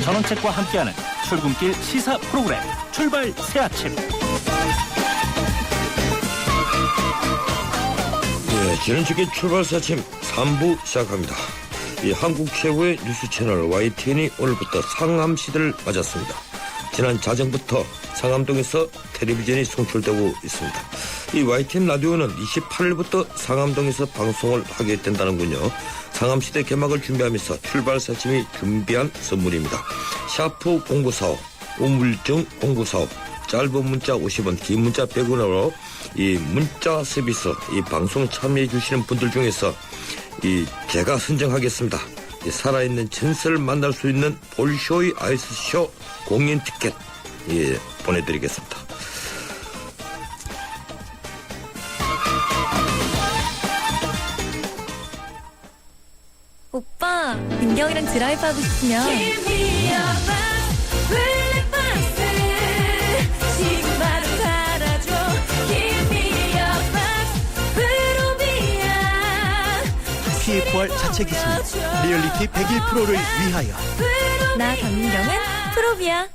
전원책과 함께하는 출근길 시사 프로그램 출발 새아침. 네, 지난주에 출발 새아침 3부 시작합니다. 이 한국 최고의 뉴스 채널 YTN이 오늘부터 상암시대를 맞았습니다. 지난 자정부터 상암동에서 텔레비전이 송출되고 있습니다. 이 YTN 라디오는 28일부터 상암동에서 방송을 하게 된다는군요. 상암시대 개막을 준비하면서 출발 새아침이 준비한 선물입니다. 샤프 0945, 우물증 0945, 짧은 문자 50원, 긴 문자 100원으로 이 문자 서비스, 이 방송 참여해 주시는 분들 중에서 제가 선정하겠습니다. 살아있는 전설을 만날 수 있는 볼쇼이 아이스쇼 공연 티켓 보내드리겠습니다. 오빠, 민경이랑 드라이브 하고 싶으면 지금 바로 갈아줘. PFR 자체 기술 리얼리티 100일 프로를 위하여. 나 박민경은 프로비야.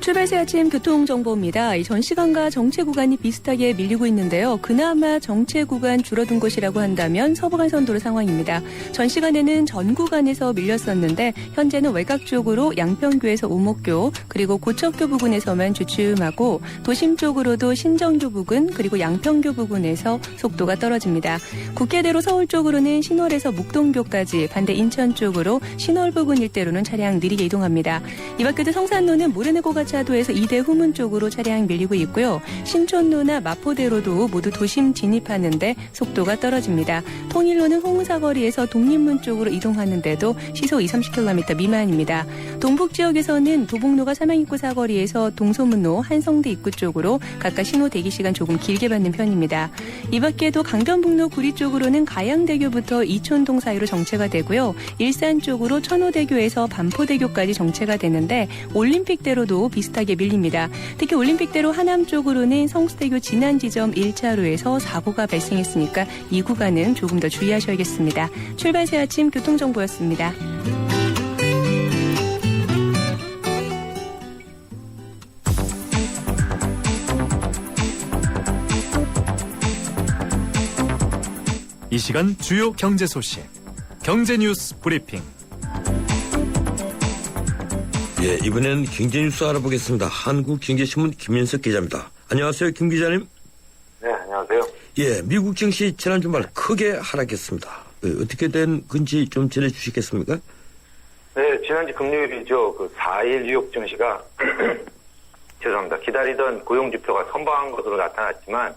출발 새아침 교통정보입니다. 전 시간과 정체 구간이 비슷하게 밀리고 있는데요. 그나마 정체 구간 줄어든 곳이라고 한다면 서부간선도로 상황입니다. 전 시간에는 전 구간에서 밀렸었는데 현재는 외곽 쪽으로 양평교에서 오목교 그리고 고척교 부근에서만 주춤하고 도심 쪽으로도 신정교 부근 그리고 양평교 부근에서 속도가 떨어집니다. 국회대로 서울 쪽으로는 신월에서 묵동교까지 반대 인천 쪽으로 신월 부근 일대로는 차량 느리게 이동합니다. 이 밖에도 성산로는 모래내고가 차도에서 이대 후문 쪽으로 차량 밀리고 있고요. 신촌로나 마포대로도 모두 도심 진입하는데 속도가 떨어집니다. 통일로는 홍사거리에서 독립문 쪽으로 이동하는데도 시속 20-30km 미만입니다. 동북 지역에서는 도봉로가 삼양입구 사거리에서 동소문로 한성대 입구 쪽으로 각각 신호 대기 시간 조금 길게 받는 편입니다. 이 밖에도 강변북로 구리 쪽으로는 가양대교부터 이촌동 사이로 정체가 되고요. 일산 쪽으로 천호대교에서 반포대교까지 정체가 되는데 올림픽대로도 비슷하게 밀립니다. 특히 올림픽대로 하남 쪽으로는 성수대교 진안 지점 1차로에서 사고가 발생했으니까 이 구간은 조금 더 주의하셔야겠습니다. 출발 새아침 교통정보였습니다. 이 시간 주요 경제 소식, 경제 뉴스 브리핑. 이번엔 경제뉴스 알아보겠습니다. 한국경제신문 김현석 기자입니다. 안녕하세요, 김 기자님. 네, 안녕하세요. 미국 증시 지난 주말 크게 하락했습니다. 어떻게 된 건지 좀 전해주시겠습니까? 네, 지난주 금요일이죠. 4일 뉴욕 증시가 죄송합니다. 기다리던 고용지표가 선방한 것으로 나타났지만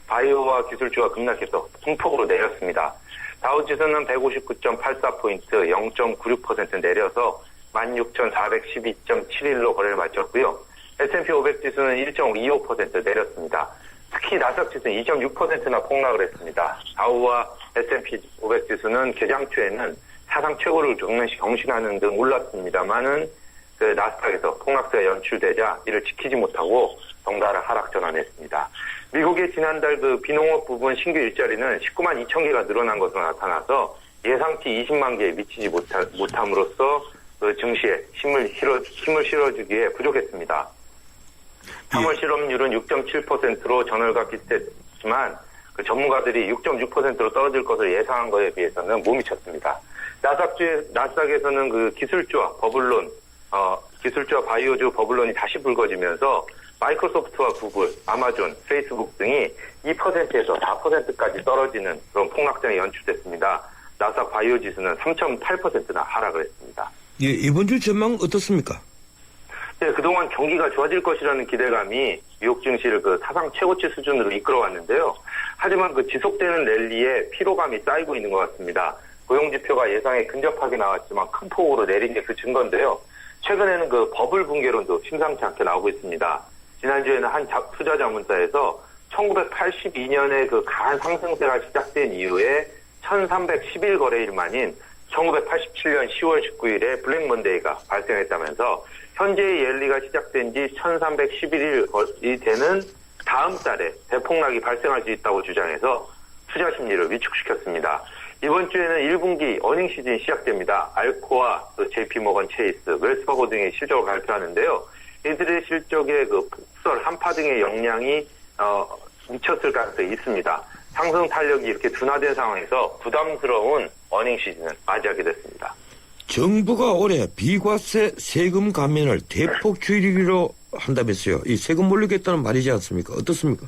바이오와 기술주가 급락해서 풍폭으로 내렸습니다. 다우지수는 159.84포인트, 0.96% 내려서 16,412.71로 거래를 마쳤고요. S&P 500 지수는 1.25% 내렸습니다. 특히 나스닥 지수는 2.6%나 폭락을 했습니다. 다우와 S&P 500 지수는 개장 초에는 사상 최고를 경신하는 등 올랐습니다만은 나스닥에서 폭락세가 연출되자 이를 지키지 못하고 덩달아 하락 전환했습니다. 미국의 지난달 비농업 부분 신규 일자리는 19만 2천 개가 늘어난 것으로 나타나서 예상치 20만 개에 미치지 못함으로써 증시에 힘을 실어주기에 부족했습니다. 3월 실업률은 6.7%로 전월과 비슷했지만 전문가들이 6.6%로 떨어질 것을 예상한 것에 비해서는 못 미쳤습니다. 나스닥에서는 기술주와 버블론, 기술주와 바이오주 버블론이 다시 불거지면서 마이크로소프트와 구글, 아마존, 페이스북 등이 2%에서 4%까지 떨어지는 그런 폭락장이 연출됐습니다. 나스닥 바이오 지수는 3.8%나 하락을 했습니다. 이번 주 전망 어떻습니까? 네, 그동안 경기가 좋아질 것이라는 기대감이 뉴욕 증시를 사상 최고치 수준으로 이끌어왔는데요. 하지만 지속되는 랠리에 피로감이 쌓이고 있는 것 같습니다. 고용지표가 예상에 근접하게 나왔지만 큰 폭으로 내린 게 그 증거인데요. 최근에는 버블 붕괴론도 심상치 않게 나오고 있습니다. 지난주에는 한 투자 자문사에서 1982년에 강한 상승세가 시작된 이후에 1311 거래일 만인 1987년 10월 19일에 블랙 먼데이가 발생했다면서 현재의 랠리가 시작된 지 1311일이 되는 다음 달에 대폭락이 발생할 수 있다고 주장해서 투자 심리를 위축시켰습니다. 이번 주에는 1분기 어닝 시즌이 시작됩니다. 알코아, JP모건 체이스, 웰스파고 등의 실적을 발표하는데요. 이들의 실적에 폭설, 한파 등의 영향이 미쳤을 가능성이 있습니다. 상승 탄력이 이렇게 둔화된 상황에서 부담스러운 어닝 시즌을 맞이하게 됐습니다. 정부가 올해 비과세 세금 감면을 대폭 줄이기로 한다면서요. 이 세금 몰리겠다는 말이지 않습니까? 어떻습니까?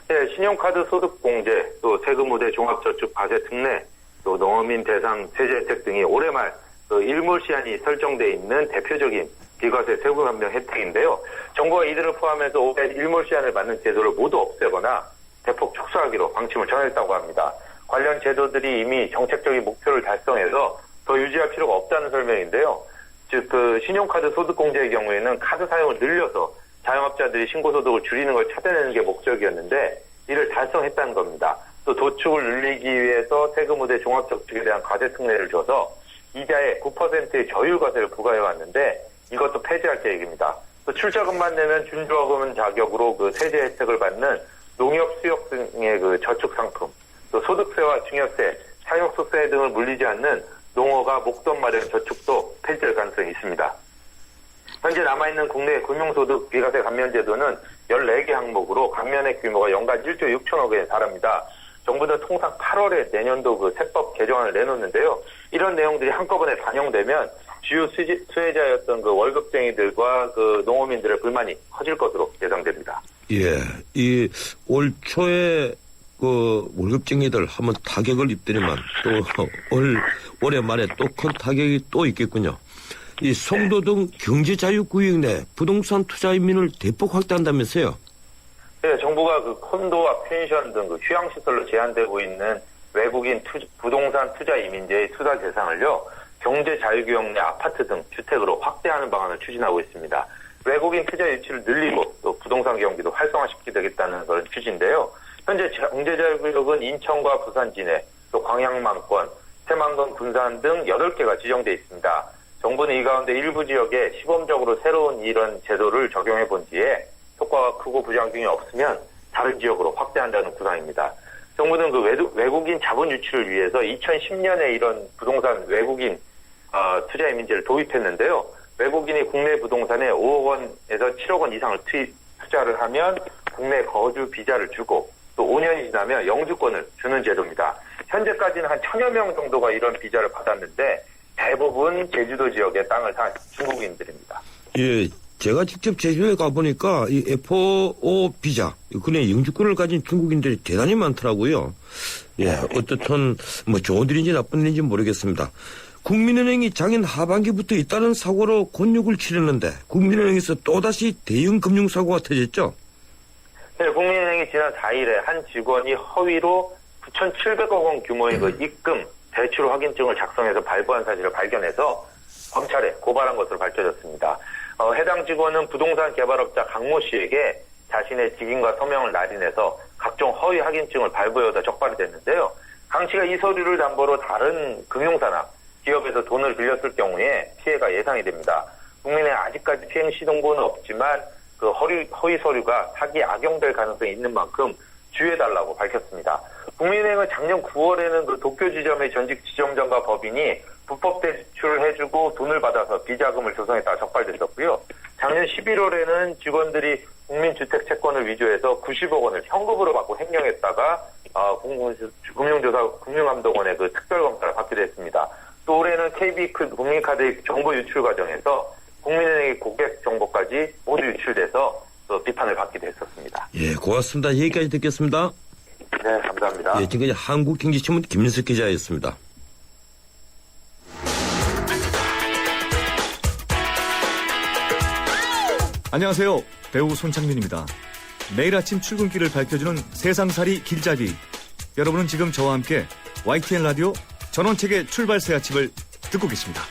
네, 신용카드 소득공제, 또 세금우대 종합저축 과세 특례, 또 농어민 대상 세제 혜택 등이 올해 말 일몰 시한이 설정돼 있는 대표적인 비과세 세금 감면 혜택인데요. 정부가 이들을 포함해서 올해 일몰 시한을 맞는 제도를 모두 없애거나 대폭 축소하기로 방침을 정했다고 합니다. 관련 제도들이 이미 정책적인 목표를 달성해서 더 유지할 필요가 없다는 설명인데요. 즉, 신용카드 소득공제의 경우에는 카드 사용을 늘려서 자영업자들이 신고소득을 줄이는 걸 찾아내는 게 목적이었는데 이를 달성했다는 겁니다. 또 도축을 늘리기 위해서 세금우대 종합저축에 대한 과세 특례를 줘서 이자에 9%의 저율과세를 부과해왔는데 이것도 폐지할 계획입니다. 또 출자금만 내면 준조합원 자격으로 세제 혜택을 받는 농협 수협 등의 저축 상품, 또 소득세와 증여세, 사용소세 등을 물리지 않는 농어가 목돈 마련 저축도 폐지될 가능성이 있습니다. 현재 남아있는 국내 금융소득 비과세 감면 제도는 14개 항목으로 감면액 규모가 연간 1조 6천억 원에 달합니다. 정부는 통상 8월에 내년도 세법 개정안을 내놓는데요. 이런 내용들이 한꺼번에 반영되면 주요 수혜자였던 월급쟁이들과 농어민들의 불만이 커질 것으로 예상됩니다. 예, 올 초에 월급쟁이들 한번 타격을 입더니만 또 올해 말에 또 큰 타격이 또 있겠군요. 이 송도 등 경제자유구역 내 부동산 투자 인민을 대폭 확대한다면서요? 네, 정부가 콘도와 펜션 등 휴양시설로 제한되고 있는 외국인 부동산 투자 이민자의 투자 대상을요, 경제자유구역 내 아파트 등 주택으로 확대하는 방안을 추진하고 있습니다. 외국인 투자 유치를 늘리고 또 부동산 경기도 활성화시키겠다는 그런 취지인데요. 현재 경제자유구역은 인천과 부산 진해, 또 광양만권, 새만금, 군산 등 8개가 지정돼 있습니다. 정부는 이 가운데 일부 지역에 시범적으로 새로운 이런 제도를 적용해 본 뒤에 효과가 크고 부작용이 없으면 다른 지역으로 확대한다는 구상입니다. 정부는 외국인 자본 유치를 위해서 2010년에 이런 부동산 외국인 투자 이민제를 도입했는데요. 외국인이 국내 부동산에 5억 원에서 7억 원 이상을 투자를 하면 국내 거주 비자를 주고 또 5년이 지나면 영주권을 주는 제도입니다. 현재까지는 한 1000여 명 정도가 이런 비자를 받았는데 대부분 제주도 지역의 땅을 산 중국인들입니다. 예, 제가 직접 제주도에 가보니까 이 F5 비자, 그네 영주권을 가진 중국인들이 대단히 많더라고요. 예, 어떻든 좋은 일인지 나쁜 일인지 모르겠습니다. 국민은행이 작년 하반기부터 잇따른 사고로 곤욕을 치렀는데 국민은행에서 또다시 대형 금융사고가 터졌죠? 네, 국민은행이 지난 4일에 한 직원이 허위로 9,700억 원 규모의 입금, 대출 확인증을 작성해서 발부한 사실을 발견해서 검찰에 고발한 것으로 밝혀졌습니다. 해당 직원은 부동산 개발업자 강모 씨에게 자신의 직인과 서명을 날인해서 각종 허위 확인증을 발부해오다 적발이 됐는데요. 강 씨가 이 서류를 담보로 다른 금융사나 기업에서 돈을 빌렸을 경우에 피해가 예상이 됩니다. 국민은행 아직까지 피해 시동고는 없지만 허위 서류가 사기에 악용될 가능성이 있는 만큼 주의해달라고 밝혔습니다. 국민은행은 작년 9월에는 도쿄 지점의 전직 지점장과 법인이 불법 대출을 해주고 돈을 받아서 비자금을 조성했다가 적발됐었고요. 작년 11월에는 직원들이 국민주택채권을 위조해서 90억 원을 현금으로 받고 횡령했다가 금융감독원의 특별검사를 받기도 했습니다. 또 올해는 KB 국민카드의 정보 유출 과정에서 국민은행의 고객 정보까지 모두 유출돼서 또 비판을 받기도 했었습니다. 예, 고맙습니다. 여기까지 듣겠습니다. 네, 감사합니다. 예, 지금까지 한국경제신문 김민석 기자였습니다. 안녕하세요. 배우 손창민입니다. 매일 아침 출근길을 밝혀주는 세상살이 길잡이. 여러분은 지금 저와 함께 YTN 라디오 전원책의 출발 새 아침을 듣고 계십니다.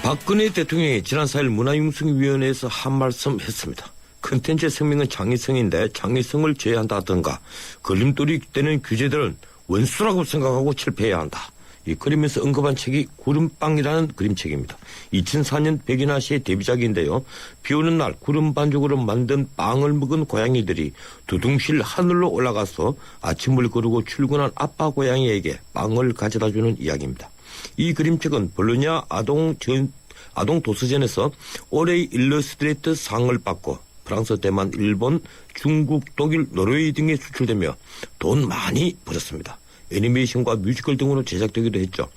박근혜 대통령이 지난 4일 문화융성위원회에서 한 말씀 했습니다. 컨텐츠의 생명은 창의성인데 창의성을 제한다든가 걸림돌이 되는 규제들은 원수라고 생각하고 철폐해야 한다. 이 그림에서 언급한 책이 구름빵이라는 그림책입니다. 2004년 백인하 씨의 데뷔작인데요. 비오는 날 구름 반죽으로 만든 빵을 먹은 고양이들이 두둥실 하늘로 올라가서 아침을 거르고 출근한 아빠 고양이에게 빵을 가져다주는 이야기입니다. 이 그림책은 볼로냐 아동 도서전에서 올해의 일러스트레이터 상을 받고 프랑스, 대만, 일본, 중국, 독일, 노르웨이 등에 수출되며 돈 많이 벌었습니다. 애니메이션과 뮤지컬 등으로 제작되기도 했죠.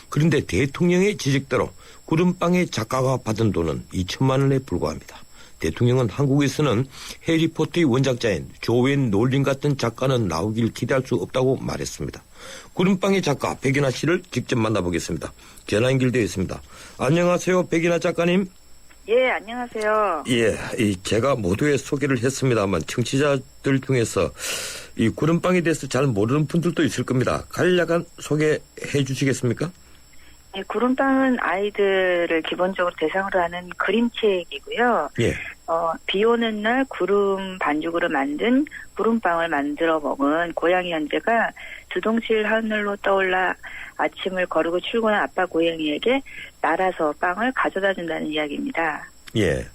그런데 대통령의 지적대로 구름빵의 작가가 받은 돈은 2천만 원에 불과합니다. 대통령은 한국에서는 해리포터의 원작자인 조앤 롤링 같은 작가는 나오길 기대할 수 없다고 말했습니다. 구름빵의 작가 백인하 씨를 직접 만나보겠습니다. 전화 연결되어 있습니다. 안녕하세요, 백인하 작가님. 예, 안녕하세요. 예, 제가 모두의 소개를 했습니다만 청취자들 중에서 이 구름빵에 대해서 잘 모르는 분들도 있을 겁니다. 간략한 소개해 주시겠습니까? 예, 구름빵은 아이들을 기본적으로 대상으로 하는 그림책이고요. 예. 비 오는 날 구름 반죽으로 만든 구름빵을 만들어 먹은 고양이 현재가 두둥실 하늘로 떠올라 아침을 거르고 출근한 아빠 고양이에게 날아서 빵을 가져다 준다는 이야기입니다. 예.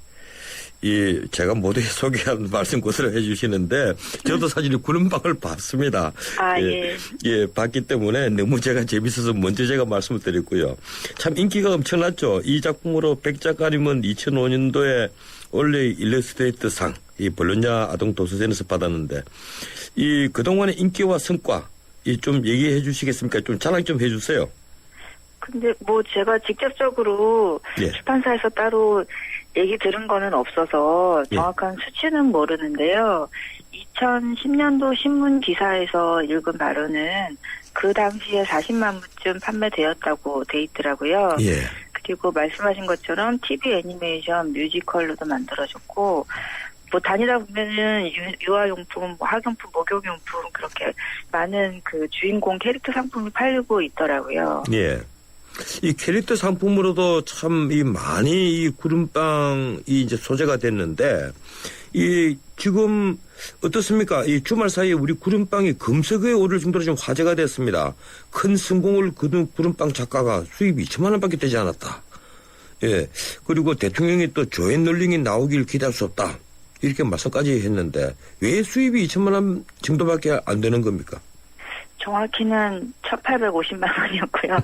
제가 모두에 소개한 말씀 고스로 해주시는데, 저도 사실 구름빵을 봤습니다. 아, 예. 예, 봤기 때문에 너무 제가 재밌어서 먼저 제가 말씀을 드렸고요. 참 인기가 엄청났죠. 이 작품으로 백 작가님은 2005년도에 올해 일러스트레이터 상, 이 볼로냐 아동 도서전에서 받았는데, 그동안의 인기와 성과, 좀 얘기해 주시겠습니까? 좀 자랑 좀 해 주세요. 근데 제가 직접적으로 예. 출판사에서 따로 얘기 들은 거는 없어서 정확한 수치는 모르는데요. 2010년도 신문 기사에서 읽은 바로는 그 당시에 40만 부쯤 판매되었다고 돼 있더라고요. 예. 그리고 말씀하신 것처럼 TV 애니메이션 뮤지컬로도 만들어졌고, 다니다 보면은 유아용품, 학용품, 목욕용품 그렇게 많은 그 주인공 캐릭터 상품이 팔리고 있더라고요. 예. 이 캐릭터 상품으로도 참 많이 이 구름빵이 이제 소재가 됐는데, 지금 어떻습니까? 이 주말 사이에 우리 구름빵이 금석에 오를 정도로 좀 화제가 됐습니다. 큰 성공을 거둔 구름빵 작가가 수입이 2천만 원밖에 되지 않았다. 예. 그리고 대통령이 또 조앤 롤링이 나오길 기대할 수 없다. 이렇게 말씀까지 했는데, 왜 수입이 2천만 원 정도밖에 안 되는 겁니까? 정확히는 1,850만 원이었고요.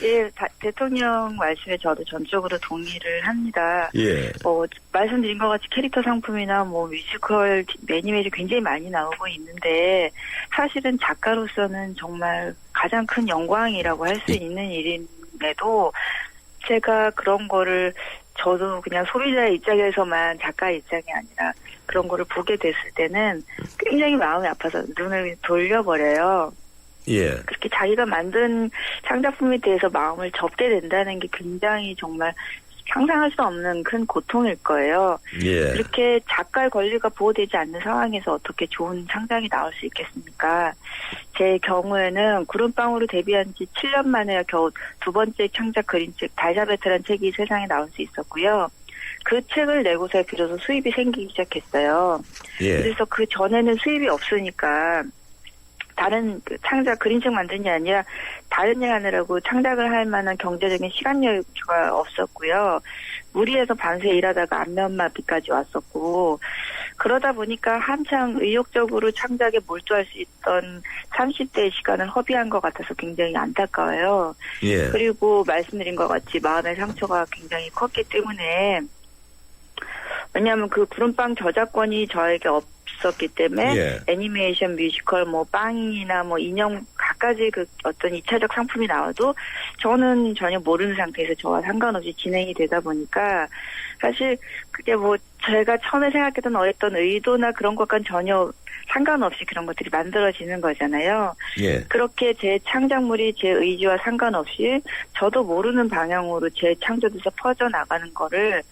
예, 대통령 말씀에 저도 전적으로 동의를 합니다. 예. 말씀드린 것 같이 캐릭터 상품이나 뮤지컬, 애니메이션 굉장히 많이 나오고 있는데, 사실은 작가로서는 정말 가장 큰 영광이라고 할 수 있는 일임에도, 제가 그런 거를 저도 그냥 소비자의 입장에서만 작가의 입장이 아니라 그런 거를 보게 됐을 때는 굉장히 마음이 아파서 눈을 돌려버려요. 예. 그렇게 자기가 만든 창작품에 대해서 마음을 접게 된다는 게 굉장히 정말 상상할 수 없는 큰 고통일 거예요. 예. 그렇게 작가의 권리가 보호되지 않는 상황에서 어떻게 좋은 창작이 나올 수 있겠습니까? 제 경우에는 구름빵으로 데뷔한 지 7년 만에 겨우 두 번째 창작 그림책 달자베트라는 책이 세상에 나올 수 있었고요. 그 책을 내고서 비로소 수입이 생기기 시작했어요. 예. 그래서 그 전에는 수입이 없으니까 다른 창작 그림책 만드는 게 아니라 다른 일 하느라고 창작을 할 만한 경제적인 시간 여유가 없었고요. 무리해서 밤새 일하다가 안면마비까지 왔었고, 그러다 보니까 한창 의욕적으로 창작에 몰두할 수 있던 30대의 시간을 허비한 것 같아서 굉장히 안타까워요. 예. 그리고 말씀드린 것 같이 마음의 상처가 굉장히 컸기 때문에, 왜냐하면 그 구름빵 저작권이 저에게 없었기 때문에 예. 애니메이션, 뮤지컬, 빵이나 인형 갖가지 그 어떤 2차적 상품이 나와도 저는 전혀 모르는 상태에서 저와 상관없이 진행이 되다 보니까 사실 그게 제가 처음에 생각했던 어떤 의도나 그런 것과는 전혀 상관없이 그런 것들이 만들어지는 거잖아요. 예. 그렇게 제 창작물이 제 의지와 상관없이 저도 모르는 방향으로 제 창조에서 퍼져나가는 거를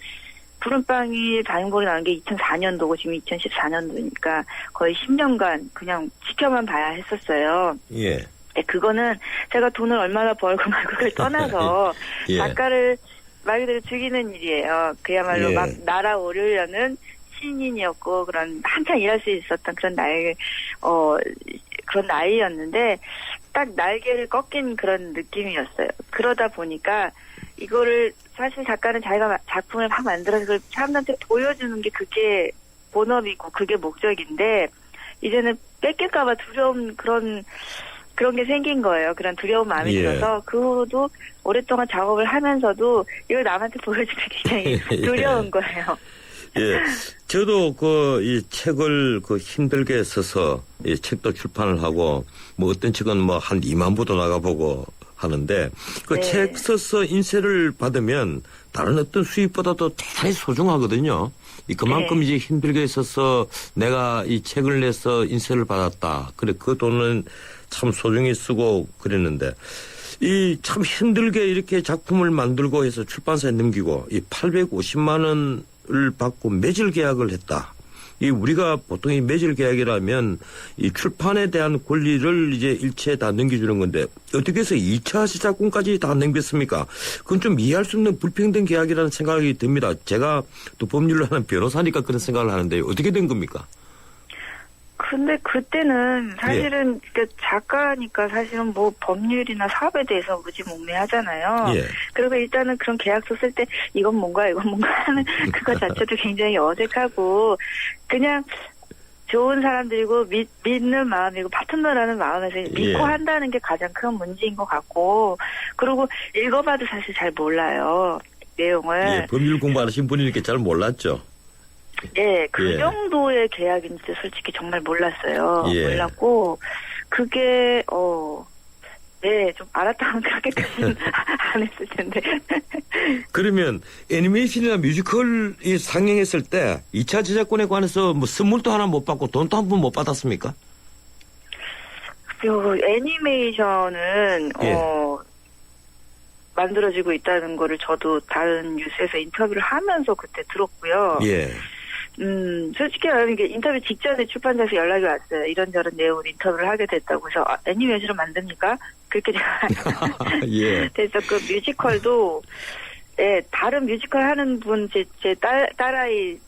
구름빵이 단행본이 나온 게 2004년도고 지금 2014년도니까 거의 10년간 그냥 지켜만 봐야 했었어요. 예. 그거는 제가 돈을 얼마나 벌고 말고를 떠나서 예. 작가를 말 그대로 죽이는 일이에요. 그야말로 예. 막 날아오르려는 신인이었고 한참 일할 수 있었던 그런 나이였는데 딱 날개를 꺾인 그런 느낌이었어요. 그러다 보니까 이거를 사실 작가는 자기가 작품을 막 만들어서 그걸 사람들한테 보여주는 게 그게 본업이고 그게 목적인데 이제는 뺏길까봐 두려운 그런 게 생긴 거예요. 그런 두려운 마음이 예. 들어서 그 후로도 오랫동안 작업을 하면서도 이걸 남한테 보여주기 굉장히 두려운 거예요. 예. 저도 이 책을 힘들게 써서 이 책도 출판을 하고 뭐 어떤 책은 뭐 한 2만 부도 나가보고 하는데 그 네. 책 써서 인쇄를 받으면 다른 어떤 수입보다도 대단히 소중하거든요. 그만큼 네. 이제 힘들게 써서 내가 이 책을 내서 인쇄를 받았다. 그래 그 돈은 참 소중히 쓰고 그랬는데 이 참 힘들게 이렇게 작품을 만들고 해서 출판사에 넘기고 이 850만 원을 받고 매질 계약을 했다. 이 우리가 보통 이 매질 계약이라면 이 출판에 대한 권리를 이제 일체 다 넘겨주는 건데 어떻게 해서 2차 시작권까지 다 넘겼습니까? 그건 좀 이해할 수 없는 불평등 계약이라는 생각이 듭니다. 제가 또 법률을 하는 변호사니까 그런 생각을 하는데 어떻게 된 겁니까? 근데 그때는 사실은 그 작가니까 사실은 뭐 법률이나 사업에 대해서 무지몽매하잖아요. 예. 그리고 일단은 그런 계약서 쓸 때 이건 뭔가 하는 그거 자체도 굉장히 어색하고 그냥 좋은 사람들이고 믿는 마음이고 파트너라는 마음에서 믿고 예. 한다는 게 가장 큰 문제인 것 같고 그리고 읽어봐도 사실 잘 몰라요. 내용을. 예, 법률 공부하신 분이니까 잘 몰랐죠. 네, 그 예. 정도의 계약인지 솔직히 정말 몰랐어요. 예. 몰랐고, 그게, 네, 좀 알았다면 그렇게까지는 안 했을 텐데. 그러면 애니메이션이나 뮤지컬이 상영했을 때 2차 제작권에 관해서 뭐 선물도 하나 못 받고 돈도 한 푼 못 받았습니까? 그 애니메이션은, 예. 만들어지고 있다는 거를 저도 다른 뉴스에서 인터뷰를 하면서 그때 들었고요. 예. 솔직히 말하면 이게 인터뷰 직전에 출판사에서 연락이 왔어요. 이런저런 내용으로 인터뷰를 하게 됐다고 해서 애니메이션을 만듭니까? 그렇게 제가 예. 그래서 그 뮤지컬도 예, 다른 뮤지컬 하는 분 제 딸아이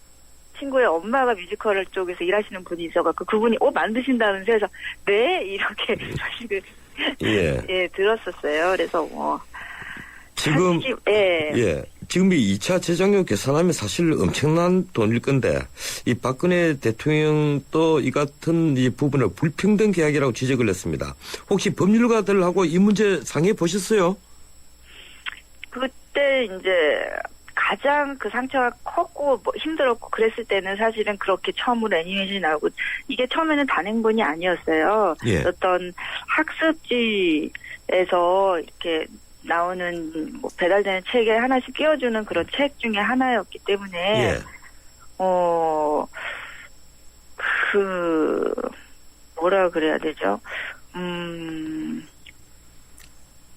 친구의 엄마가 뮤지컬 쪽에서 일하시는 분이 있어갖고 그분이 만드신다면서 해서 네 이렇게 사실 예. 예 들었었어요. 그래서 지금 사실, 예. 예. 지금 이 2차 재정료 계산하면 사실 엄청난 돈일 건데 이 박근혜 대통령도 이 같은 이 부분을 불평등 계약이라고 지적을 했습니다. 혹시 법률가들하고 이 문제 상의해 보셨어요? 그때 이제 가장 그 상처가 컸고 힘들었고 그랬을 때는 사실은 그렇게 처음으로 애니메이션이 나오고 이게 처음에는 단행본이 아니었어요. 예. 어떤 학습지에서 이렇게 나오는 배달되는 책에 하나씩 끼워주는 그런 책 중에 하나였기 때문에 예. 뭐라 그래야 되죠?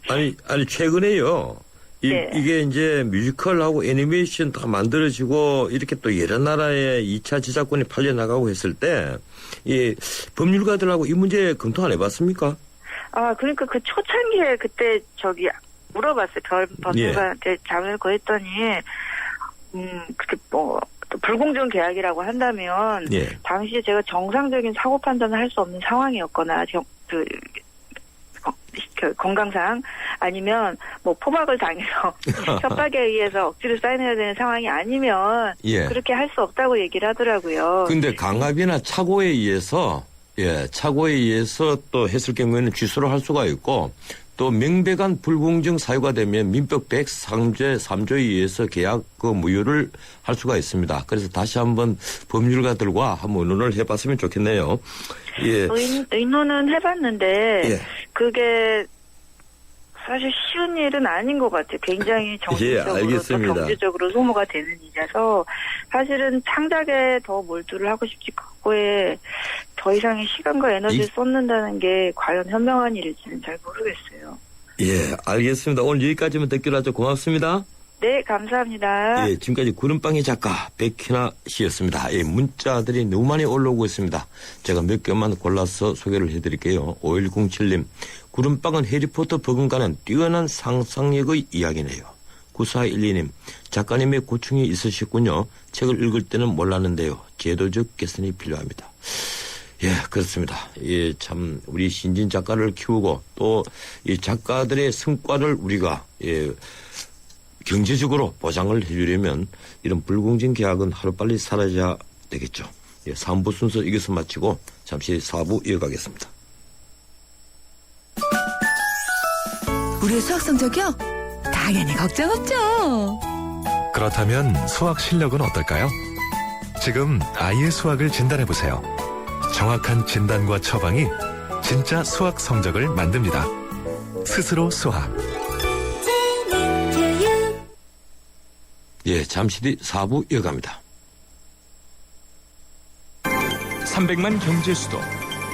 아니 최근에요. 네. 이게 이제 뮤지컬하고 애니메이션 다 만들어지고 이렇게 또 여러 나라에 2차 제작권이 팔려나가고 했을 때 이 법률가들하고 이 문제 검토 안 해봤습니까? 그러니까 그 초창기에 그때 물어봤어요. 법률가한테 자문을 구했더니, 그게 또 불공정 계약이라고 한다면, 예. 당시에 제가 정상적인 사고 판단을 할 수 없는 상황이었거나, 건강상, 아니면 포박을 당해서 협박에 의해서 억지로 사인해야 되는 상황이 아니면, 예. 그렇게 할 수 없다고 얘기를 하더라고요. 근데 강압이나 착오에 의해서 또 했을 경우에는 취소를 할 수가 있고 또 명백한 불공정 사유가 되면 민법 103조 3조에 의해서 계약 무효를 할 수가 있습니다. 그래서 다시 한번 법률가들과 한번 의논을 해봤으면 좋겠네요. 예. 의논은 해봤는데 예. 그게 사실 쉬운 일은 아닌 것 같아요. 굉장히 정신적으로 알겠습니다. 또 경제적으로 소모가 되는 일이라서 사실은 창작에 더 몰두를 하고 싶지 그거에 더 이상의 시간과 에너지를 쏟는다는 게 과연 현명한 일일지는 잘 모르겠어요. 예, 알겠습니다. 오늘 여기까지만 듣기로 하죠. 고맙습니다. 네, 감사합니다. 예, 지금까지 구름빵의 작가 백희나 씨였습니다. 예, 문자들이 너무 많이 올라오고 있습니다. 제가 몇 개만 골라서 소개를 해드릴게요. 5107님, 구름빵은 해리포터 버금가는 뛰어난 상상력의 이야기네요. 9412님, 작가님의 고충이 있으셨군요. 책을 읽을 때는 몰랐는데요. 제도적 개선이 필요합니다. 예, 그렇습니다. 예, 참 우리 신진 작가를 키우고 또 이 작가들의 성과를 우리가 경제적으로 보장을 해주려면 이런 불공정 계약은 하루빨리 사라져야 되겠죠. 예, 3부 순서 여기서 마치고 잠시 4부 이어가겠습니다. 우리 수학 성적이요? 당연히 걱정 없죠. 그렇다면 수학 실력은 어떨까요? 지금 아이의 수학을 진단해보세요. 정확한 진단과 처방이 진짜 수학 성적을 만듭니다. 스스로 수학. 예, 잠시 뒤 4부 이어갑니다. 300만 경제 수도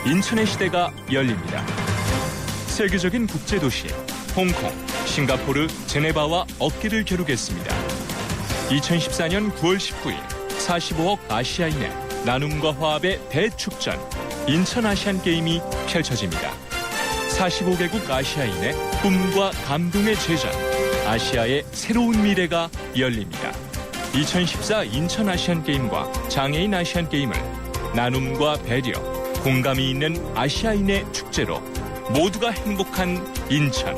인천의 시대가 열립니다. 세계적인 국제도시 홍콩, 싱가포르, 제네바와 어깨를 겨루겠습니다. 2014년 9월 19일 45억 아시아인의 나눔과 화합의 대축전 인천 아시안게임이 펼쳐집니다. 45개국 아시아인의 꿈과 감동의 제전 아시아의 새로운 미래가 열립니다. 2014 인천 아시안게임과 장애인 아시안게임을 나눔과 배려, 공감이 있는 아시아인의 축제로 모두가 행복한 인천,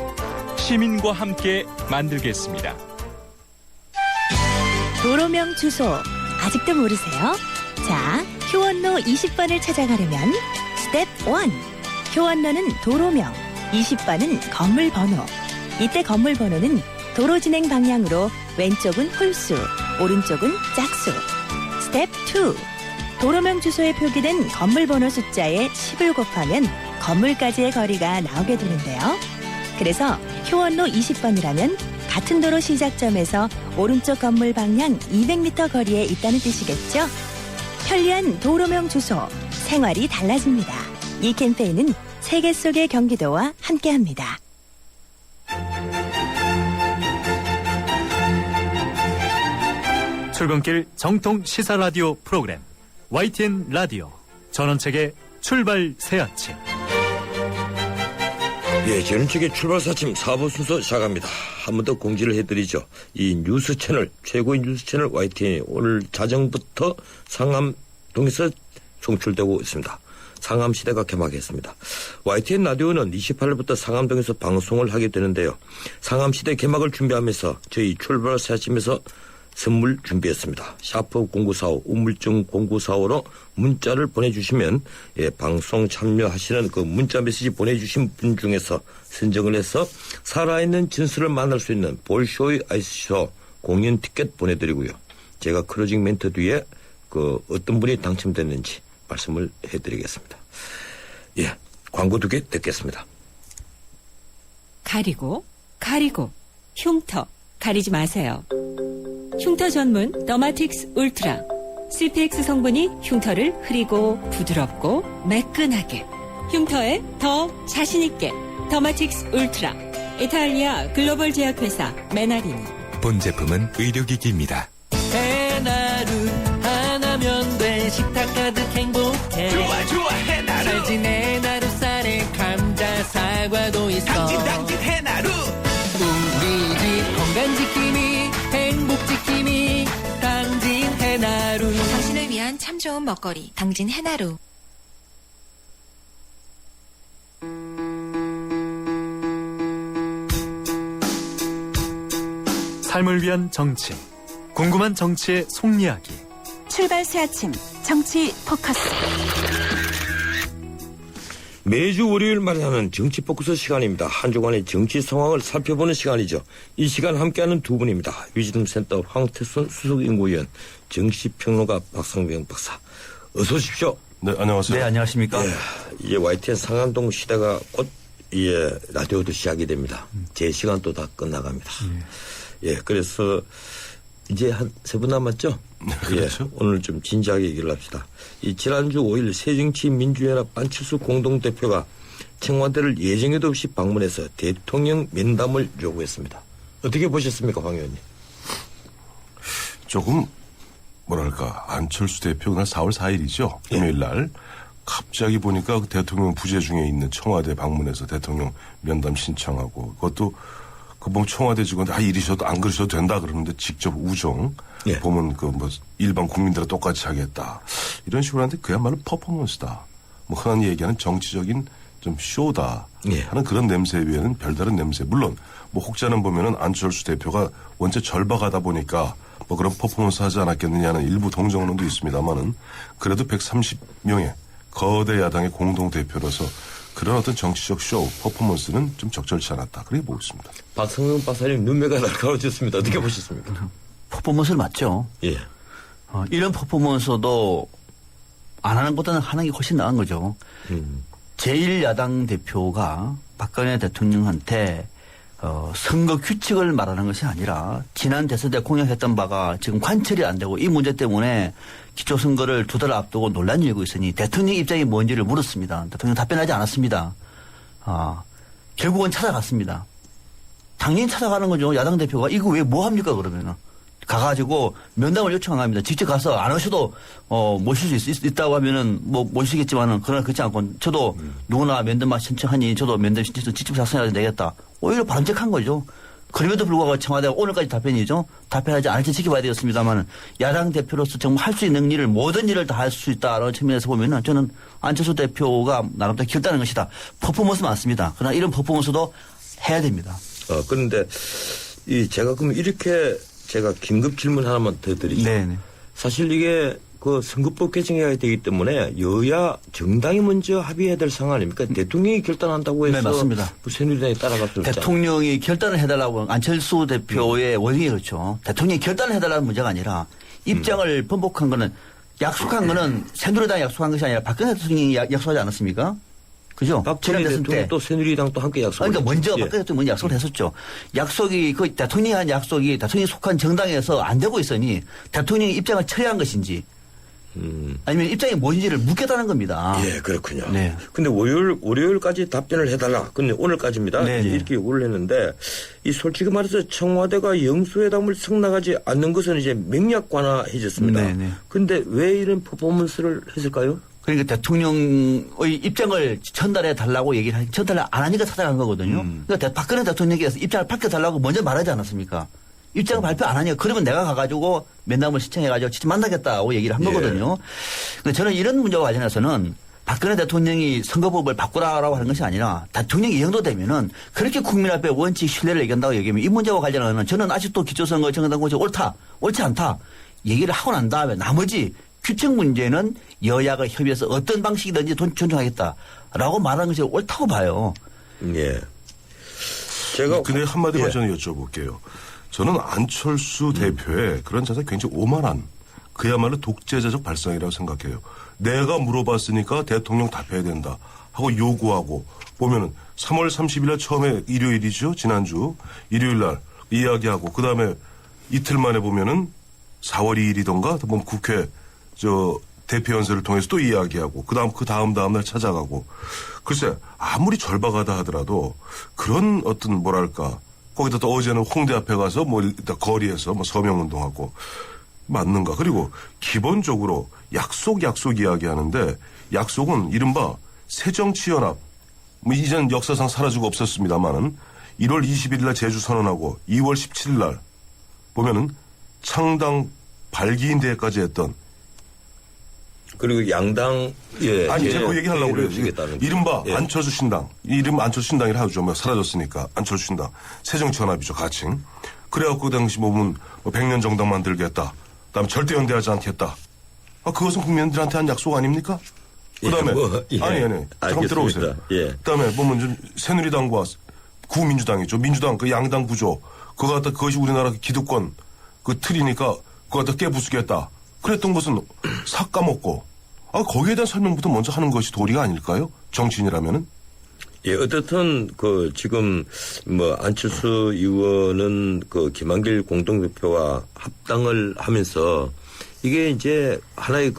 시민과 함께 만들겠습니다. 도로명 주소 아직도 모르세요? 자, 효원로 20번을 찾아가려면 스텝 1. 효원로는 도로명, 20번은 건물 번호. 이때 건물 번호는 도로 진행 방향으로 왼쪽은 홀수, 오른쪽은 짝수. 스텝 2. 도로명 주소에 표기된 건물 번호 숫자에 10을 곱하면 건물까지의 거리가 나오게 되는데요. 그래서 효원로 20번이라면 같은 도로 시작점에서 오른쪽 건물 방향 200m 거리에 있다는 뜻이겠죠? 편리한 도로명 주소, 생활이 달라집니다. 이 캠페인은 세계 속의 경기도와 함께합니다. 출근길 정통 시사 라디오 프로그램 YTN 라디오 전원책의 출발 새 아침. 예, 전원책의 출발 사침 4부 순서 시작합니다. 한 번 더 공지를 해드리죠. 이 뉴스 채널, 최고의 뉴스 채널 YTN이 오늘 자정부터 상암동에서 송출되고 있습니다. 상암시대가 개막했습니다. YTN 라디오는 28일부터 상암동에서 방송을 하게 되는데요. 상암시대 개막을 준비하면서 저희 출발 새 아침에서 선물 준비했습니다. 샤프 0945 우물증 0945로 문자를 보내주시면 방송 참여하시는 그 문자 메시지 보내주신 분 중에서 선정을 해서 살아있는 진술을 만날 수 있는 볼쇼의 아이스쇼 공연 티켓 보내드리고요. 제가 클로징 멘트 뒤에 그 어떤 분이 당첨됐는지 말씀을 해드리겠습니다. 예, 광고 2개 듣겠습니다. 가리고 흉터 가리지 마세요. 흉터 전문 더마틱스 울트라. CPX 성분이 흉터를 흐리고 부드럽고 매끈하게, 흉터에 더 자신있게. 더마틱스 울트라. 이탈리아 글로벌 제약회사 메나리니. 본 제품은 의료기기입니다. 해나루 하나면 돼. 식탁 가득 행복해. 좋아 해나루. 잘 지내 나루 쌀에 감자 사과도 있어. 당진 해나루. 우리 집 건강 지킴이 행복 지킴이 당진 해나루. 당신을 위한 참 좋은 먹거리 당진 해나루. 삶을 위한 정치, 궁금한 정치의 속이야기. 출발 새 아침 정치 포커스. 매주 월요일 마련하는 정치 포커스 시간입니다. 한 주간의 정치 상황을 살펴보는 시간이죠. 이 시간 함께하는 두 분입니다. 위즈덤 센터 황태순 수석연구위원, 정치평론가 박상병 박사. 어서 오십시오. 네, 안녕하세요. 네, 안녕하십니까. 예, 이제 YTN 상암동 시대가 곧 라디오도 시작이 됩니다. 제 시간도 다 끝나갑니다. 예, 그래서 이제 한 3분 남았죠? 그렇죠. 예, 오늘 좀 진지하게 얘기를 합시다. 이 지난주 5일 새정치민주연합 안철수 공동대표가 청와대를 예정에도 없이 방문해서 대통령 면담을 요구했습니다. 어떻게 보셨습니까, 황 의원님? 조금 뭐랄까 안철수 대표 그날 4월 4일이죠. 금요일 날 갑자기 보니까 대통령 부재 중에 있는 청와대 방문해서 대통령 면담 신청하고, 그것도 그뭐 청와대 직원들 이러셔도 안 그러셔도 된다 그러는데 직접 우정 보면 그 뭐 일반 국민들과 똑같이 하겠다 이런 식으로 하는데 그야말로 퍼포먼스다. 뭐 흔한 얘기하는 정치적인 좀 쇼다 예. 하는 그런 냄새에 비해는 별다른 냄새. 물론 뭐 혹자는 보면은 안철수 대표가 원체 절박하다 보니까 뭐 그런 퍼포먼스 하지 않았겠느냐는 일부 동정론도 있습니다만은 그래도 130명의 거대 야당의 공동 대표로서 그런 어떤 정치적 쇼 퍼포먼스는 좀 적절치 않았다. 그렇게 보고 있습니다. 박성근 박사님 눈매가 날카로워졌습니다. 어떻게 보셨습니까? 퍼포먼스를 맞죠. 예. 이런 퍼포먼스도 안 하는 것보다는 하는 게 훨씬 나은 거죠. 제1야당 대표가 박근혜 대통령한테 선거 규칙을 말하는 것이 아니라 지난 대선 때 공약했던 바가 지금 관철이 안 되고 이 문제 때문에 기초선거를 2달 앞두고 논란이 일고 있으니 대통령 입장이 뭔지를 물었습니다. 대통령 답변하지 않았습니다. 결국은 찾아갔습니다. 당연히 찾아가는 거죠. 야당 대표가 이거 왜 뭐 합니까 그러면은. 가가지고 면담을 요청한 겁니다. 직접 가서 안 오셔도 모실 수 있다고 하면은 뭐 모시겠지만은 그러나 그렇지 않고 저도 누구나 면담만 신청하니 저도 면담 신청해서 직접 작성해야 되겠다. 오히려 바람직한 거죠. 그럼에도 불구하고 청와대가 오늘까지 답변이죠. 답변하지 않을지 지켜봐야 되겠습니다만 야당 대표로서 정말 할 수 있는 일을 모든 일을 다 할 수 있다라는 측면에서 보면은 저는 안철수 대표가 나름대로 길다는 것이다. 퍼포먼스 많습니다. 그러나 이런 퍼포먼스도 해야 됩니다. 그런데 제가 그럼 이렇게 제가 긴급 질문 하나만 더 드리죠. 네네. 사실 이게 그 선거법 개정해야 되기 때문에 여야 정당이 먼저 합의해야 될 상황 아닙니까? 대통령이 결단한다고 해서. 네, 맞습니다. 뭐 새누리당이 따라갈 수 없잖아요. 대통령이 결단을 해달라고 안철수 대표의 원인이 그렇죠. 대통령이 결단을 해달라는 문제가 아니라 입장을 번복한 거는 약속한 거는 새누리당이 약속한 것이 아니라 박근혜 대통령이 약속하지 않았습니까? 그죠? 박근혜 대통령 또 새누리당도 함께 약속을 그러니까 먼저 박근혜 대통령이 약속을 했었죠. 약속이 그 대통령이 한 약속이 대통령이 속한 정당에서 안 되고 있으니 대통령이 입장을 처리한 것인지 아니면 입장이 뭔지를 묻겠다는 겁니다. 예, 그렇군요. 네. 근데 월요일까지 답변을 해달라. 근데 오늘까지입니다. 네, 이제 네. 이렇게 요구를 했는데 이 솔직히 말해서 청와대가 영수회담을 승낙하지 않는 것은 이제 명약관화해졌습니다. 네, 네. 근데 왜 이런 퍼포먼스를 했을까요? 그러니까 대통령의 입장을 전달해 달라고 얘기를 전달을 안 하니까 찾아간 거거든요. 그러니까 박근혜 대통령께서 입장을 밝혀달라고 먼저 말하지 않았습니까? 입장을 발표 안 하니까 그러면 내가 가가지고 면담을 신청해가지고 직접 만나겠다고 얘기를 한 거거든요. 그러니까 저는 이런 문제와 관련해서는 박근혜 대통령이 선거법을 바꾸라고 하는 것이 아니라 대통령이 이 정도 되면은 그렇게 국민 앞에 원칙 신뢰를 얘기한다고 얘기하면 이 문제와 관련해서는 저는 아직도 기초선거 정당 공식 옳다, 옳지 않다 얘기를 하고 난 다음에 나머지 규칙 문제는 여야가 협의해서 어떤 방식이든지 존중하겠다라고 말하는 것이 옳다고 봐요. 예. 제가 근데 한마디만 저는 여쭤볼게요. 저는 안철수 대표의 그런 자세 굉장히 오만한 그야말로 독재자적 발상이라고 생각해요. 내가 물어봤으니까 대통령 답해야 된다 하고 요구하고 보면은 3월 30일 날 처음에 일요일이죠. 지난주 일요일 날 이야기하고 그다음에 이틀 만에 보면은 4월 2일이던가 보면 국회 대표 연설을 통해서 또 이야기하고 그 다음 날 찾아가고 글쎄 아무리 절박하다 하더라도 그런 어떤 뭐랄까 거기다 또 어제는 홍대 앞에 가서 뭐 일단 거리에서 뭐 서명운동하고 맞는가. 그리고 기본적으로 약속 이야기하는데 약속은 이른바 새정치연합 뭐 이전 역사상 사라지고 없었습니다만은 1월 21일 날 제주 선언하고 2월 17일 날 보면은 창당 발기인 대회까지 했던 그리고 양당 아니 제가 그 얘기 하려고 그래요. 이른바 예. 안철수 신당. 이름 안철수 신당이라 하죠. 뭐 사라졌으니까 안철수 신당. 새정치연합이죠. 가칭. 그래갖고 그 당시 보면 100년 정당 만들겠다. 그다음에 절대 연대하지 않겠다. 그것은 국민들한테 한 약속 아닙니까? 그다음에 아니 잠깐 들어오세요. 예. 그다음에 보면 좀 새누리당과 구민주당이죠. 민주당 그 양당 구조. 그거 갖다 그것이 우리나라 기득권 그 틀이니까 그거 갖다 깨부수겠다. 그랬던 것은 싹 까먹고 거기에 대한 설명부터 먼저 하는 것이 도리가 아닐까요? 정치인이라면은? 예, 어떻든 지금 안철수 의원은 김한길 공동대표와 합당을 하면서 이게 이제 하나의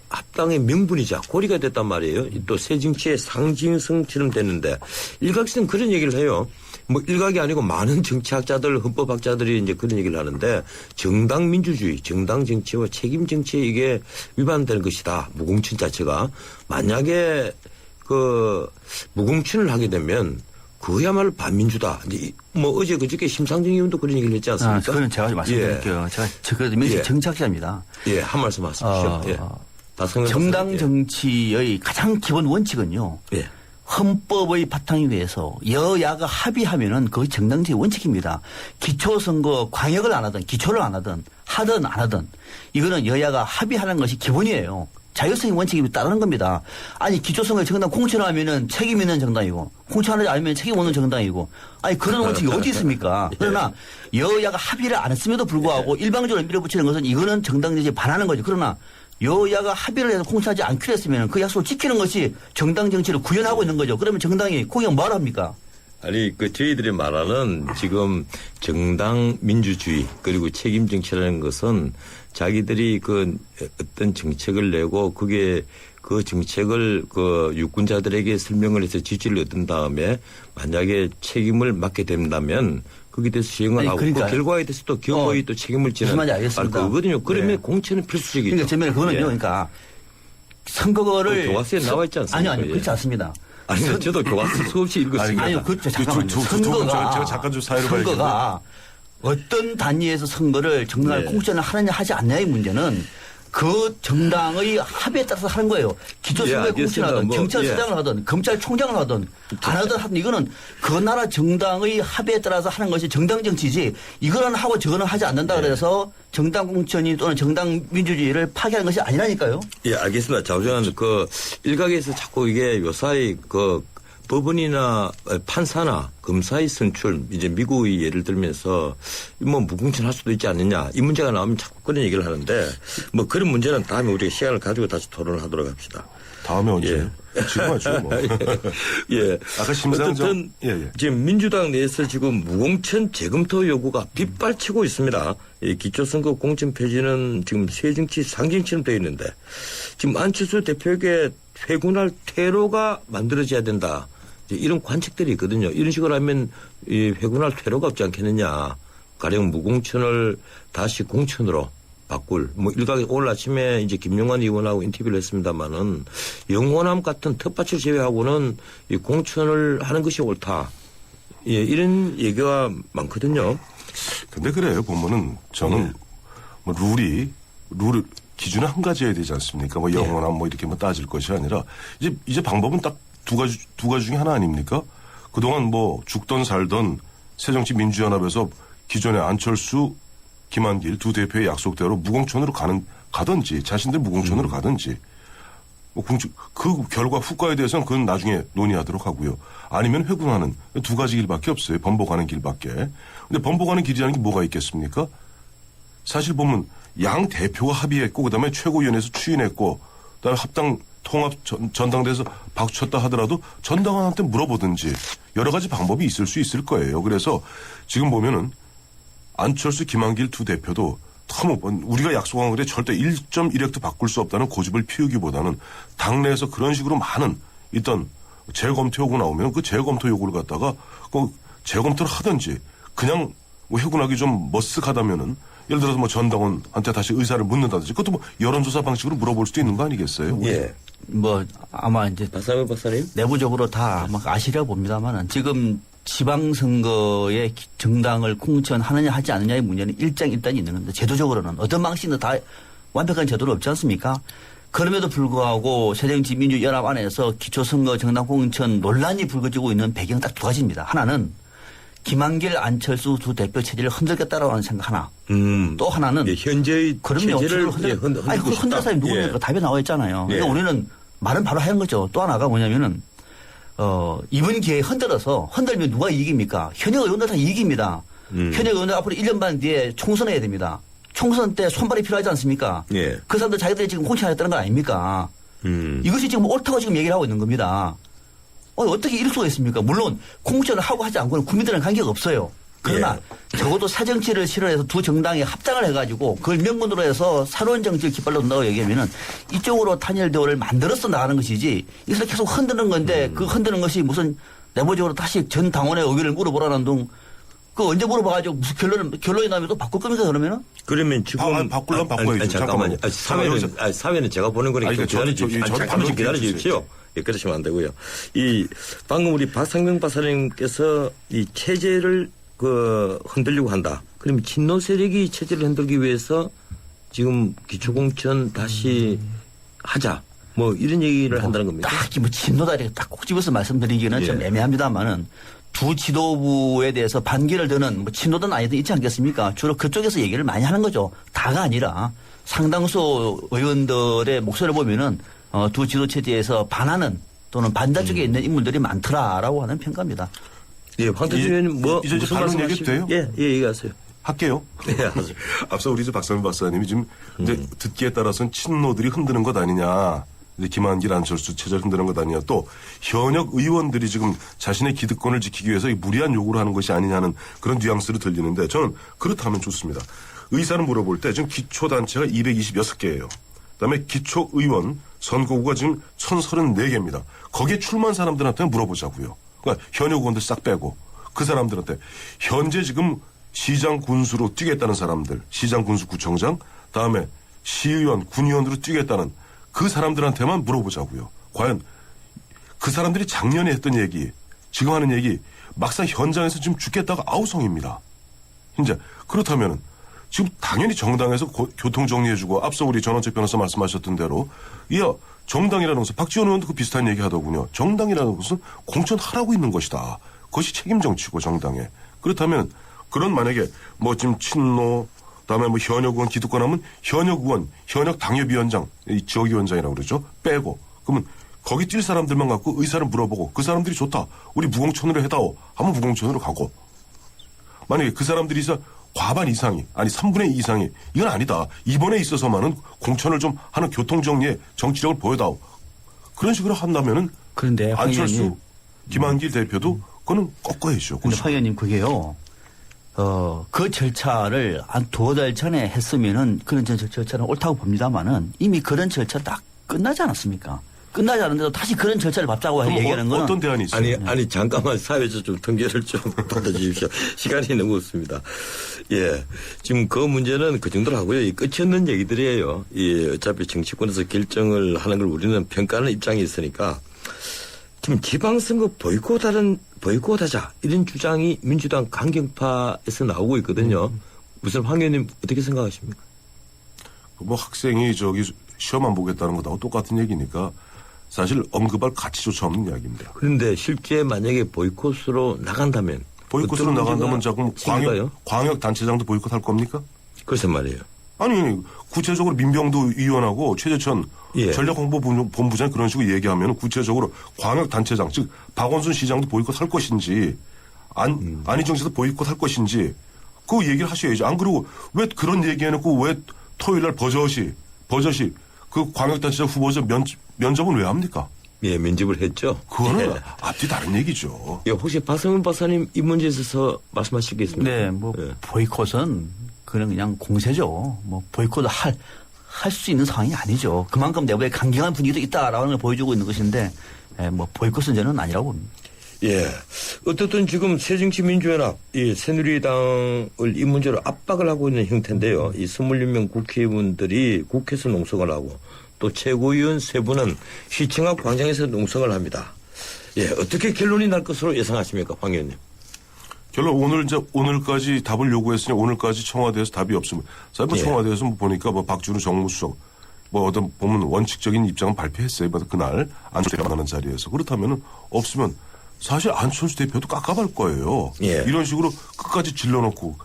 합당의 명분이자 고리가 됐단 말이에요. 또 새 정치의 상징성처럼 됐는데 일각에서는 그런 얘기를 해요. 일각이 아니고 많은 정치학자들, 헌법학자들이 이제 그런 얘기를 하는데 정당 민주주의, 정당 정치와 책임 정치에 이게 위반되는 것이다. 무공천 자체가. 만약에 무공천을 하게 되면 그야말로 반민주다. 어제 그저께 심상정 의원도 그런 얘기를 했지 않습니까? 그건 제가 말씀드릴게요. 제가 명식 정치학자입니다. 예, 한 말씀 하십시오. 예. 정당 정치의 가장 기본 원칙은요. 예. 헌법의 바탕 위에서 여야가 합의하면은 그것이 정당제의 원칙입니다. 기초선거 광역을 안 하든 기초를 안 하든 안 하든 이거는 여야가 합의하는 것이 기본이에요. 자율성의 원칙이 따르는 겁니다. 아니 기초선거에 정당 공천하면은 책임 있는 정당이고 공천하지 않으면 책임 없는 정당이고 아니 그런 원칙이 어디 있습니까? 그러나 여야가 합의를 안 했음에도 불구하고 일방적으로 밀어붙이는 것은 이거는 정당제에 반하는 거죠. 그러나 여야가 합의를 해서 공천하지 않기로 했으면 그 약속을 지키는 것이 정당 정치를 구현하고 있는 거죠. 그러면 정당이 공약 뭘 합니까? 아니, 저희들이 말하는 지금 정당 민주주의 그리고 책임 정치라는 것은 자기들이 어떤 정책을 내고 그게 그 정책을 유권자들에게 설명을 해서 지지를 얻은 다음에 만약에 책임을 맡게 된다면 거기에 대해서 시행을 하고 그 결과에 대해서 또 경호의 또 책임을 지는 거거든요. 그러면 공천은 필수적이죠. 그러니까 저는 그거는요. 그러니까 선거를 교과서에 나와 있지 않습니까? 아니요. 그렇지 않습니다. 아니, 저도 교과서 수없이 읽었습니다. 아니요, 그렇죠. 잠깐만요. 제가 잠깐 좀 사회를 봐야겠는데. 선거가 어떤 단위에서 선거를 정당을 공천을 하느냐 하지 않느냐의 문제는 그 정당의 합의에 따라서 하는 거예요. 기초선거에 공천하든 경찰서장을 하든 검찰총장을 하든 안 하든 이거는 그 나라 정당의 합의에 따라서 하는 것이 정당 정치지 이거는 하고 저거는 하지 않는다 그래서 정당 공천이 또는 정당 민주주의를 파괴하는 것이 아니라니까요. 예, 알겠습니다. 자우전 일각에서 자꾸 이게 요사이 법원이나 판사나 검사의 선출, 이제 미국의 예를 들면서 무공천 할 수도 있지 않느냐 이 문제가 나오면 자꾸 그런 얘기를 하는데 그런 문제는 다음에 우리가 시간을 가지고 다시 토론을 하도록 합시다. 다음에 언제? 지금 하죠. 뭐. 예. 아까 심상정. 지금 민주당 내에서 지금 무공천 재검토 요구가 빗발치고 있습니다. 기초선거 공천 폐지는 지금 새정치 상징처럼 되어 있는데 지금 안철수 대표에게 회군할 퇴로가 만들어져야 된다. 이런 관측들이 있거든요. 이런 식으로 하면 회군할 퇴로가 없지 않겠느냐. 가령 무공천을 다시 공천으로 바꿀. 일각에 오늘 아침에 이제 김용환 의원하고 인터뷰를 했습니다마는 영호남 같은 텃밭을 제외하고는 이 공천을 하는 것이 옳다. 예, 이런 얘기가 많거든요. 근데 그래요. 보면은 저는 룰 기준은 한 가지여야 되지 않습니까? 영호남 이렇게 따질 것이 아니라 이제 방법은 딱 두 가지 중에 하나 아닙니까? 그동안 죽던 살던 새정치민주연합에서 기존의 안철수, 김한길 두 대표의 약속대로 무공천으로 가든지 자신들 무공천으로 가든지 그 결과 후과에 대해서는 그건 나중에 논의하도록 하고요. 아니면 회군하는 두 가지 길밖에 없어요. 번복하는 길밖에. 근데 번복하는 길이라는 게 뭐가 있겠습니까? 사실 보면 양 대표가 합의했고 그다음에 최고위원회에서 추인했고 그다음에 합당 통합 전당대에서 박쳤다 하더라도 전당한테 물어보든지 여러 가지 방법이 있을 수 있을 거예요. 그래서 지금 보면은 안철수, 김한길 두 대표도 너무 우리가 약속한 것에 절대 1.1획도 바꿀 수 없다는 고집을 피우기보다는 당내에서 그런 식으로 많은 일단 재검토 요구 나오면 그 재검토 요구를 갖다가 재검토를 하든지 그냥 회군하기 좀 머쓱하다면은 예를 들어서 전당원한테 다시 의사를 묻는다든지 그것도 여론조사 방식으로 물어볼 수도 있는 거 아니겠어요? 예. 아마 이제 박상현 박사님 내부적으로 다 아마 아시려 봅니다만은 지금 지방선거에 정당을 공천하느냐 하지 않느냐의 문제는 일장일단이 있는 건데 제도적으로는 어떤 방식이든 다 완벽한 제도는 없지 않습니까? 그럼에도 불구하고 새정치민주연합 안에서 기초선거 정당 공천 논란이 불거지고 있는 배경은 딱 두 가지입니다. 하나는 김한길, 안철수 두 대표 체제를 흔들겠다라고 하는 생각 하나. 또 하나는 현재의 체제를 흔들 사람이 누구니까 답이 나와 있잖아요. 그러니까 우리는 말은 바로 하는 거죠. 또 하나가 뭐냐면은 이번 기회에 흔들면 누가 이깁니까? 현역 의원들 다 이깁니다. 현역 의원들 앞으로 1년 반 뒤에 총선해야 됩니다. 총선 때 손발이 필요하지 않습니까? 그 사람들 자기들이 지금 공천하겠다는 건 아닙니까? 이것이 지금 옳다고 지금 얘기를 하고 있는 겁니다. 어떻게 이럴 수가 있습니까? 물론 공천을 하고 하지 않고는 국민들은 관계가 없어요. 그러나 적어도 사정치를 실현해서 두 정당이 합당을 해가지고 그걸 명분으로 해서 새로운 정치를 깃발로 든다고 얘기하면은 이쪽으로 단일 대우를 만들어서 나가는 것이지 이것을 계속 흔드는 건데 그 흔드는 것이 무슨 내부적으로 다시 전 당원의 의견을 물어보라는 둥 그 언제 물어봐가지고 무슨 결론이 나면 또 바꿀 겁니까 그러면은? 그러면 지금 바꾸려면 바꿔야죠. 잠깐만요. 사회는 제가 보는 거니까 잠시 기다려 주십시오. 예, 그러시면 안 되고요. 방금 우리 박상명 박사님께서 이 체제를 흔들려고 한다. 그러면 친노 세력이 체제를 흔들기 위해서 지금 기초공천 다시 하자. 뭐 이런 얘기를 한다는 겁니다. 딱히 뭐 진노다 이렇게 딱 꼭 집어서 말씀드리기는 좀 애매합니다만은 두 지도부에 대해서 반기를 드는 뭐 친노든 아니든 있지 않겠습니까? 주로 그쪽에서 얘기를 많이 하는 거죠. 다가 아니라 상당수 의원들의 목소리를 보면은 두 지도 체제에서 반하는 또는 반대 쪽에 있는 인물들이 많더라라고 하는 평가입니다. 예, 황태준 의원님 뭐 이제 무슨 반론 말씀하시죠? 얘기해도 돼요? 예, 얘기하세요. 할게요. 네, 하세요. 앞서 우리 박상민 박사님이 지금 이제 듣기에 따라서는 친노들이 흔드는 것 아니냐. 이제 김한길, 안철수 체제를 흔드는 것 아니냐. 또 현역 의원들이 지금 자신의 기득권을 지키기 위해서 무리한 요구를 하는 것이 아니냐는 그런 뉘앙스로 들리는데 저는 그렇다면 좋습니다. 의사를 물어볼 때 지금 기초단체가 226개예요. 그다음에 기초의원 선거구가 지금 1034개입니다. 거기에 출마한 사람들한테 물어보자고요. 그러니까 현역 의원들 싹 빼고 그 사람들한테 현재 지금 시장 군수로 뛰겠다는 사람들, 시장 군수 구청장, 다음에 시의원, 군의원으로 뛰겠다는 그 사람들한테만 물어보자고요. 과연 그 사람들이 작년에 했던 얘기, 지금 하는 얘기 막상 현장에서 지금 죽겠다가 아우성입니다. 이제 그렇다면은 지금 당연히 정당에서 교통 정리해주고 앞서 우리 전원책 변호사 말씀하셨던 대로 이야 정당이라는 것은 박지원 의원도 그 비슷한 얘기 하더군요. 정당이라는 것은 공천하라고 있는 것이다. 그것이 책임 정치고 정당에. 그렇다면 그런 만약에 뭐 지금 친노 그다음에 뭐 현역 의원 기득권 하면 현역 의원, 현역 당협위원장, 지역위원장이라고 그러죠. 빼고 그러면 거기 뛸 사람들만 갖고 의사를 물어보고 그 사람들이 좋다. 우리 무공천으로 해다오. 하면 무공천으로 가고 만약에 그 사람들이 있어 과반 이상이 아니 3분의 2 이상이 이건 아니다. 이번에 있어서만은 공천을 좀 하는 교통정리에 정치력을 보여다오. 그런 식으로 한다면은 그런데 안철수, 김한길 대표도 그거는 꺾어야죠. 근데 황 의원님 그게요. 그 절차를 한 두어 달 전에 했으면은 그런 절차는 옳다고 봅니다만은 이미 그런 절차 다 끝나지 않았습니까? 끝나지 않은데도 다시 그런 절차를 밟자고 얘기하는 건 어떤 대안이 있어요? 아니 잠깐만 사회적 좀 통계를 좀 받아주십시오. 시간이 너무 없습니다. 예, 지금 그 문제는 그 정도로 하고요. 이 끝이 없는 얘기들이에요. 이 어차피 정치권에서 결정을 하는 걸 우리는 평가하는 입장이 있으니까 지금 지방선거 보이콧하자 이런 주장이 민주당 강경파에서 나오고 있거든요. 무슨 황 의원님 어떻게 생각하십니까? 뭐 학생이 저기 시험만 보겠다는 것하고 똑같은 얘기니까 사실 언급할 가치조차 없는 이야기입니다. 그런데 실제 만약에 보이콧으로 나간다면 보이콧으로 나간다면 자꾸 광역 단체장도 보이콧할 겁니까? 글쎄 말이에요. 아니 구체적으로 민병도 의원하고 최재천 전략홍보본부장 그런 식으로 얘기하면 구체적으로 광역 단체장 즉 박원순 시장도 보이콧할 것인지 안희정 씨도 보이콧할 것인지 그 얘기를 하셔야죠. 안 그러고 왜 그런 얘기해놓고 왜 토요일 날 버젓이 그 광역 단체장 후보자 면접은 왜 합니까? 예, 면접을 했죠. 그거는 앞뒤 다른 얘기죠. 예, 혹시 박성민 박사님 이 문제에 있어서 말씀하시겠습니까? 네, 뭐 보이콧은 그냥 공세죠. 뭐 보이콧을 할 수 있는 상황이 아니죠. 그만큼 내부에 강경한 분위기도 있다라는 걸 보여주고 있는 것인데 뭐 보이콧은 저는 아니라고 봅니다. 예, 어떻든 지금 새정치민주연합, 이 새누리당을 이 문제로 압박을 하고 있는 형태인데요. 이 26명 국회의원들이 국회에서 농성을 하고 또 최고위원 3분은 시청 앞 광장에서 농성을 합니다. 예, 어떻게 결론이 날 것으로 예상하십니까, 황 의원님? 결론 오늘까지 답을 요구했으니 오늘까지 청와대에서 답이 없습니다. 사실 청와대에서 보니까 박준우 정무수석 어떤 보면 원칙적인 입장은 발표했어요. 그날 안철수 대표가 만나는 자리에서. 그렇다면 없으면 사실 안철수 대표도 깝깝할 거예요. 예. 이런 식으로 끝까지 질러놓고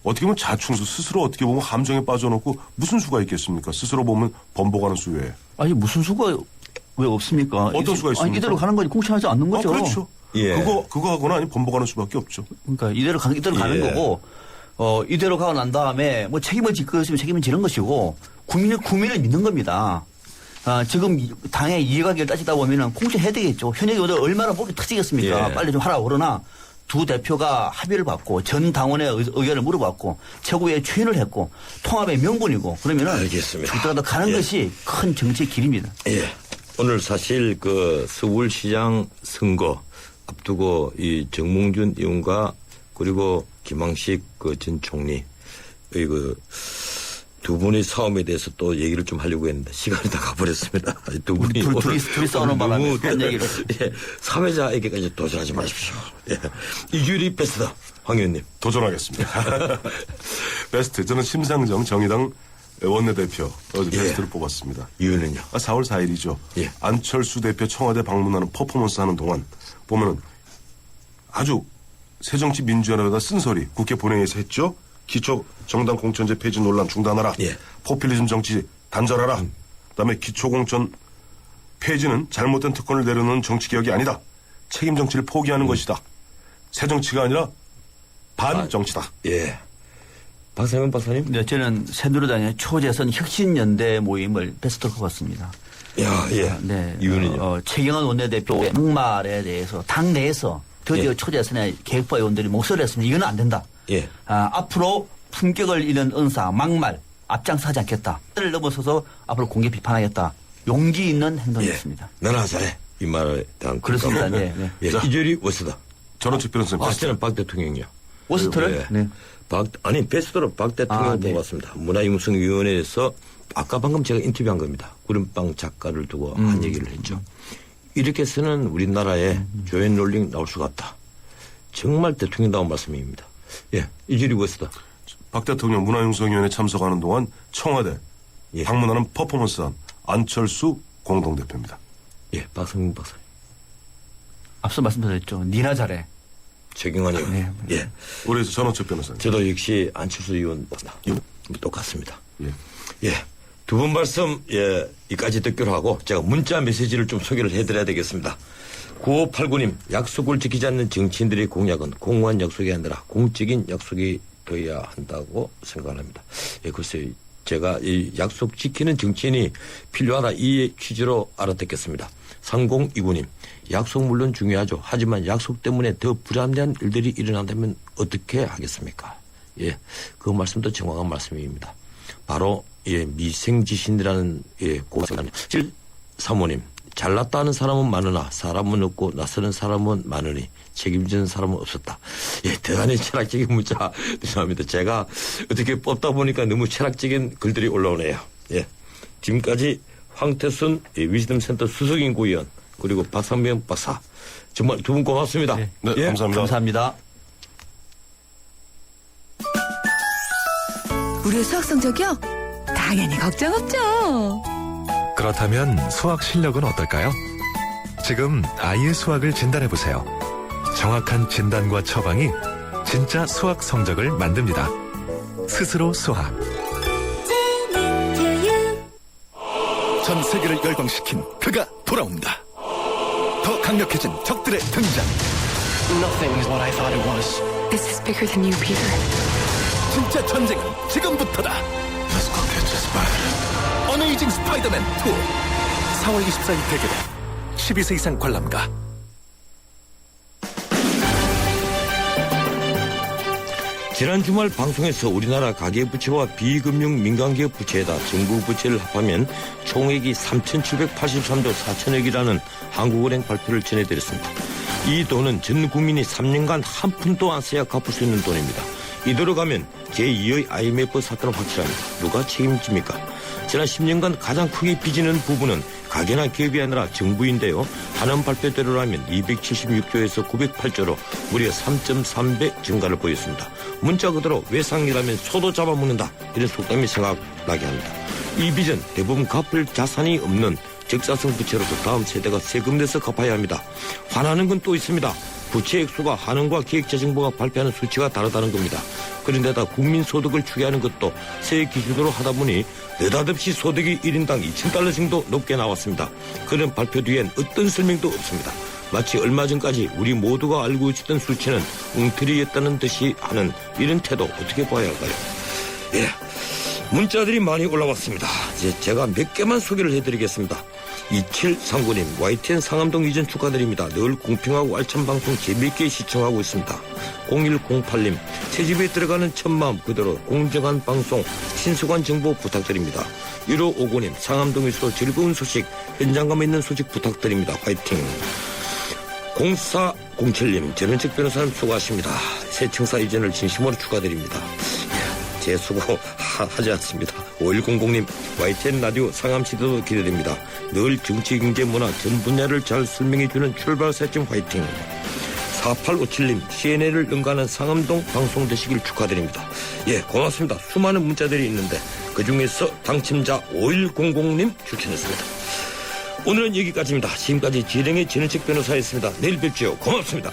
어떻게 보면 자충수 스스로 어떻게 보면 함정에 빠져놓고 무슨 수가 있겠습니까? 스스로 보면 번복하는 수 외에. 아니 무슨 수가 왜 없습니까? 어떤 수가 있습니까? 아니, 이대로 가는 거지 공천하지 않는 거죠. 그렇죠. 예. 그거 하거나 아니면 번복하는 수밖에 없죠. 그러니까 이대로 가는 거고 이대로 가고 난 다음에 뭐 책임을 질 것이면 책임을 지는 것이고 국민을 믿는 겁니다. 지금 당의 이해관계를 따지다 보면은 공천해야 되겠죠. 현역 의원들 얼마나 목이 터지겠습니까? 빨리 좀 하라 그러나 두 대표가 합의를 받고 전 당원의 의견을 물어봤고 최고위에 추인을 했고 통합의 명분이고 그러면은 알겠습니다. 죽다가도 가는 것이 큰 정치의 길입니다. 예. 오늘 사실 그 서울시장 선거 앞두고 이 정몽준 의원과 그리고 김황식 전 총리 두 분의 싸움에 대해서 또 얘기를 좀 하려고 했는데 시간이 다 가버렸습니다. 두 분이 둘이 싸우는 바람에 그런 얘기를. 예, 사회자에게까지 도전하지 마십시오. 예. 이규리 베스트 황 의원님 도전하겠습니다. 베스트 저는 심상정 정의당 원내대표 어제 베스트를 뽑았습니다. 이유는요? 4월 4일이죠. 예. 안철수 대표 청와대 방문하는 퍼포먼스 하는 동안 보면은 아주 새정치민주연합에다 쓴소리 국회 본회의에서 했죠. 기초 정당 공천제 폐지 논란 중단하라. 예. 포퓰리즘 정치 단절하라. 그다음에 기초 공천 폐지는 잘못된 특권을 내려놓는 정치개혁이 아니다. 책임 정치를 포기하는 것이다. 새 정치가 아니라 반 정치다. 예. 박상현 박사님? 네, 저는 새누리당의 초재선 혁신연대 모임을 베스트로 뽑았습니다. 야, 예. 네. 이유는요? 최경환 원내대표의 목말에 대해서 당 내에서 드디어 초재선의 개혁파 의원들이 목소리를 했습니다. 이건 안 된다. 예. 앞으로 품격을 잃은 은사, 막말, 앞장서 하지 않겠다. 를 넘어서서 앞으로 공개 비판하겠다. 용기 있는 행동이었습니다. 나나 잘해. 이 말에 대한 그렇습니다. 공감을. 네. 예. 이재리 워스다. 전원책 변호사님. 저는 박 대통령이요. 워스트를? 네. 베스트로 박 대통령 뽑았습니다. 문화융성위원회에서 아까 방금 제가 인터뷰한 겁니다. 구름빵 작가를 두고 한 얘기를 했죠. 이렇게 해서는 우리나라에 조앤 롤링 나올 수가 없다. 정말 대통령다운 말씀입니다. 예, 이재리 워스다. 박 대통령 문화융성위원회 참석하는 동안 청와대 방문하는 퍼포먼스한 안철수 공동대표입니다. 예, 박성민 박사님. 앞서 말씀드렸죠. 니나 잘해. 최경환이요. 네. 예. 우리 전원책 변호사님. 저도 역시 안철수 의원 똑같습니다. 예. 두 분 말씀, 이까지 듣기로 하고 제가 문자 메시지를 좀 소개를 해드려야 되겠습니다. 9589님, 약속을 지키지 않는 정치인들의 공약은 공허한 약속이 아니라 공적인 약속이 되어야 한다고 생각합니다. 예, 글쎄요. 제가 이 약속 지키는 정치인이 필요하다 이 취지로 알아듣겠습니다. 3029님, 약속 물론 중요하죠. 하지만 약속 때문에 더 불합리한 일들이 일어난다면 어떻게 하겠습니까? 예, 그 말씀도 정확한 말씀입니다. 바로 미생지신이라는 고생합니다. 7사모님, 잘났다 하는 사람은 많으나 사람은 없고 낯서는 사람은 많으니 책임지는 사람은 없었다. 예, 대단히 철학적인 문자 죄송합니다. 제가 어떻게 뽑다 보니까 너무 철학적인 글들이 올라오네요. 예, 지금까지 황태순 위즈덤 센터 수석연구위원 그리고 박상명 박사 정말 두 분 고맙습니다. 네, 예, 감사합니다. 감사합니다. 우리 수학 성적이요? 당연히 걱정 없죠. 그렇다면 수학 실력은 어떨까요? 지금 아이의 수학을 진단해보세요. 정확한 진단과 처방이 진짜 수학 성적을 만듭니다. 스스로 수학. 전 세계를 열광시킨 그가 돌아온다. 더 강력해진 적들의 등장. Nothing is what I thought it was. This is bigger than you, Peter. 진짜 전쟁은 지금부터다. Let's go catch a spider. 어메이징 스파이더맨 2. 4월 24일 개결해 12세 이상 관람가. 지난 주말 방송에서 우리나라 가계부채와 비금융 민간기업 부채에다 정부 부채를 합하면 총액이 3,783조 4천억이라는 한국은행 발표를 전해드렸습니다. 이 돈은 전 국민이 3년간 한 푼도 안 써야 갚을 수 있는 돈입니다. 이대로 가면 제2의 IMF 사건은 확실합니다. 누가 책임집니까? 지난 10년간 가장 크게 빚지는 부분은 가계나 기업이 아니라 정부인데요. 한원 발표대로라면 276조에서 908조로 무려 3.3배 증가를 보였습니다. 문자 그대로 외상이라면 소도 잡아먹는다. 이런 속담이 생각나게 합니다. 이 빚은 대부분 갚을 자산이 없는 적자성 부채로서 다음 세대가 세금 내서 갚아야 합니다. 화나는 건 또 있습니다. 부채 액수가 한원과 기획재정부가 발표하는 수치가 다르다는 겁니다. 그런데다 국민소득을 추계하는 것도 새 기준으로 하다 보니 느닷없이 소득이 1인당 2,000달러 정도 높게 나왔습니다. 그런 발표 뒤엔 어떤 설명도 없습니다. 마치 얼마 전까지 우리 모두가 알고 있었던 수치는 웅터리였다는 듯이 하는 이런 태도 어떻게 봐야 할까요? 예, 문자들이 많이 올라왔습니다. 이제 제가 몇 개만 소개를 해드리겠습니다. 2739님, YTN 상암동 이전 축하드립니다. 늘 공평하고 알찬 방송 재미있게 시청하고 있습니다. 0108님, 새집에 들어가는 첫 마음 그대로 공정한 방송, 신속한 정보 부탁드립니다. 1559님, 상암동에서 즐거운 소식, 현장감 있는 소식 부탁드립니다. 화이팅! 0407님, 전원책 변호사님 수고하십니다. 새 청사 이전을 진심으로 축하드립니다. 제 수고 하지 않습니다. 5100님, YTN 라디오 상암시대도 기대됩니다. 늘 정치, 경제, 문화 전 분야를 잘 설명해주는 출발사점 화이팅. 4857님, CNN을 능가하는 상암동 방송 되시길 축하드립니다. 예, 고맙습니다. 수많은 문자들이 있는데 그중에서 당첨자 5100님 추천했습니다. 오늘은 여기까지입니다. 지금까지 진행의 진은책 변호사였습니다. 내일 뵙죠. 고맙습니다.